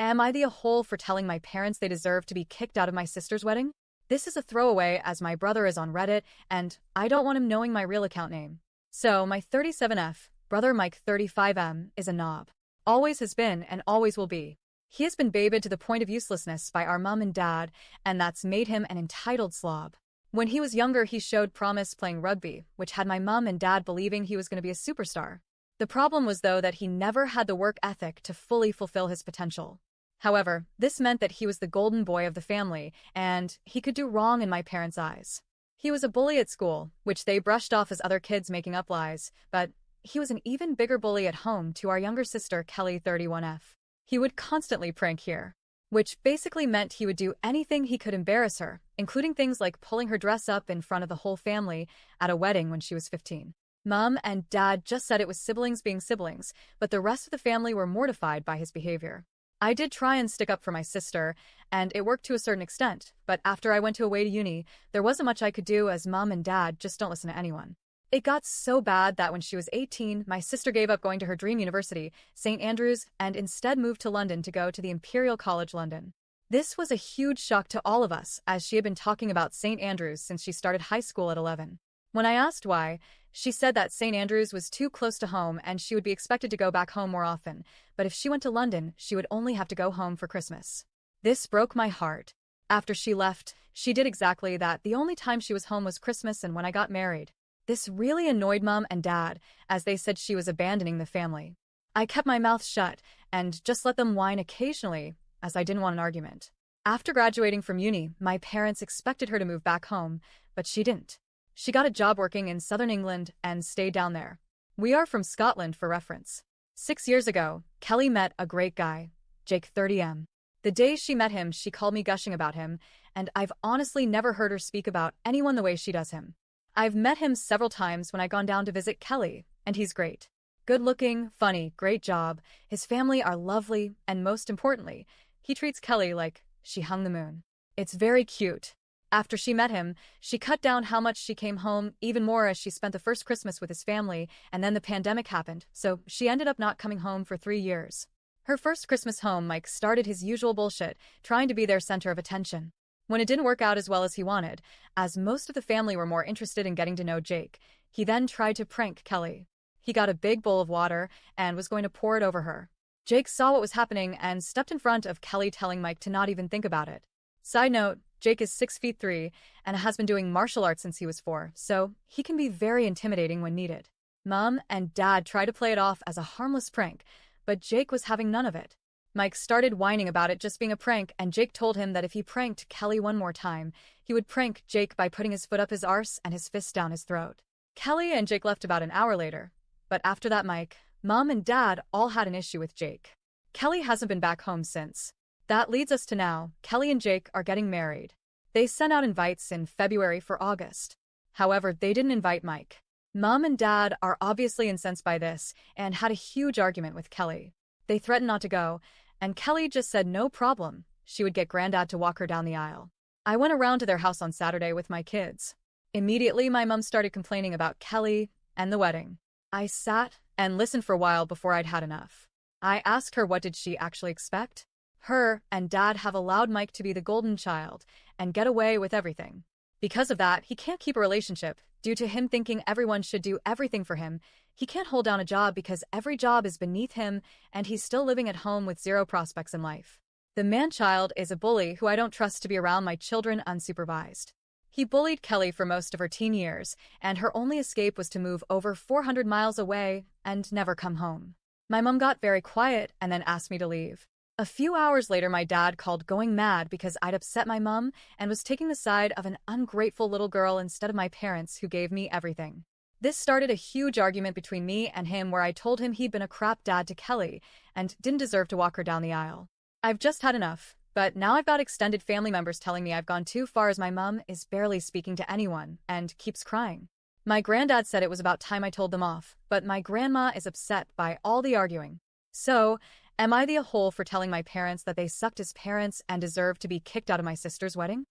Am I the a-hole for telling my parents they deserve to be kicked out of my sister's wedding? This is a throwaway as my brother is on Reddit, and I don't want him knowing my real account name. So, my 37F, brother Mike 35M, is a knob. Always has been and always will be. He has been babied to the point of uselessness by our mom and dad, and that's made him an entitled slob. When he was younger, he showed promise playing rugby, which had my mom and dad believing he was going to be a superstar. The problem was, though, that he never had the work ethic to fully fulfill his potential. However, this meant that he was the golden boy of the family, and he could do wrong in my parents' eyes. He was a bully at school, which they brushed off as other kids making up lies, but he was an even bigger bully at home to our younger sister, Kelly 31F. He would constantly prank here, which basically meant he would do anything he could embarrass her, including things like pulling her dress up in front of the whole family at a wedding when she was 15. Mom and Dad just said it was siblings being siblings, but the rest of the family were mortified by his behavior. I did try and stick up for my sister, and it worked to a certain extent, but after I went away to uni, there wasn't much I could do as Mom and Dad just don't listen to anyone. It got so bad that when she was 18, my sister gave up going to her dream university, St. Andrews, and instead moved to London to go to the Imperial College London. This was a huge shock to all of us, as she had been talking about St. Andrews since she started high school at 11. When I asked why, she said that St. Andrews was too close to home and she would be expected to go back home more often, but if she went to London, she would only have to go home for Christmas. This broke my heart. After she left, she did exactly that. The only time she was home was Christmas and when I got married. This really annoyed Mom and Dad, as they said she was abandoning the family. I kept my mouth shut and just let them whine occasionally, as I didn't want an argument. After graduating from uni, my parents expected her to move back home, but she didn't. She got a job working in southern England and stayed down there. We are from Scotland for reference. 6 years ago, Kelly met a great guy, Jake 30M. The day she met him, she called me gushing about him, and I've honestly never heard her speak about anyone the way she does him. I've met him several times when I've gone down to visit Kelly, and he's great. Good-looking, funny, great job, his family are lovely, and most importantly, he treats Kelly like she hung the moon. It's very cute. After she met him, she cut down how much she came home even more as she spent the first Christmas with his family, and then the pandemic happened, so she ended up not coming home for 3 years. Her first Christmas home, Mike started his usual bullshit, trying to be their center of attention. When it didn't work out as well as he wanted, as most of the family were more interested in getting to know Jake, he then tried to prank Kelly. He got a big bowl of water and was going to pour it over her. Jake saw what was happening and stepped in front of Kelly, telling Mike to not even think about it. Side note, Jake is 6'3" and has been doing martial arts since he was 4, so he can be very intimidating when needed. Mom and Dad tried to play it off as a harmless prank, but Jake was having none of it. Mike started whining about it just being a prank, and Jake told him that if he pranked Kelly one more time, he would prank Jake by putting his foot up his arse and his fist down his throat. Kelly and Jake left about an hour later, but after that, Mike, Mom and Dad all had an issue with Jake. Kelly hasn't been back home since. That leads us to now. Kelly and Jake are getting married. They sent out invites in February for August. However, they didn't invite Mike. Mom and Dad are obviously incensed by this and had a huge argument with Kelly. They threatened not to go, and Kelly just said no problem. She would get Granddad to walk her down the aisle. I went around to their house on Saturday with my kids. Immediately, my mom started complaining about Kelly and the wedding. I sat and listened for a while before I'd had enough. I asked her what did she actually expect. Her and Dad have allowed Mike to be the golden child and get away with everything. Because of that, he can't keep a relationship. Due to him thinking everyone should do everything for him, he can't hold down a job because every job is beneath him and he's still living at home with zero prospects in life. The man-child is a bully who I don't trust to be around my children unsupervised. He bullied Kelly for most of her teen years, and her only escape was to move over 400 miles away and never come home. My mom got very quiet and then asked me to leave. A few hours later, my dad called going mad because I'd upset my mom and was taking the side of an ungrateful little girl instead of my parents who gave me everything. This started a huge argument between me and him where I told him he'd been a crap dad to Kelly and didn't deserve to walk her down the aisle. I've just had enough, but now I've got extended family members telling me I've gone too far as my mom is barely speaking to anyone and keeps crying. My granddad said it was about time I told them off, but my grandma is upset by all the arguing. So, am I the a-hole for telling my parents that they sucked as parents and deserve to be kicked out of my sister's wedding?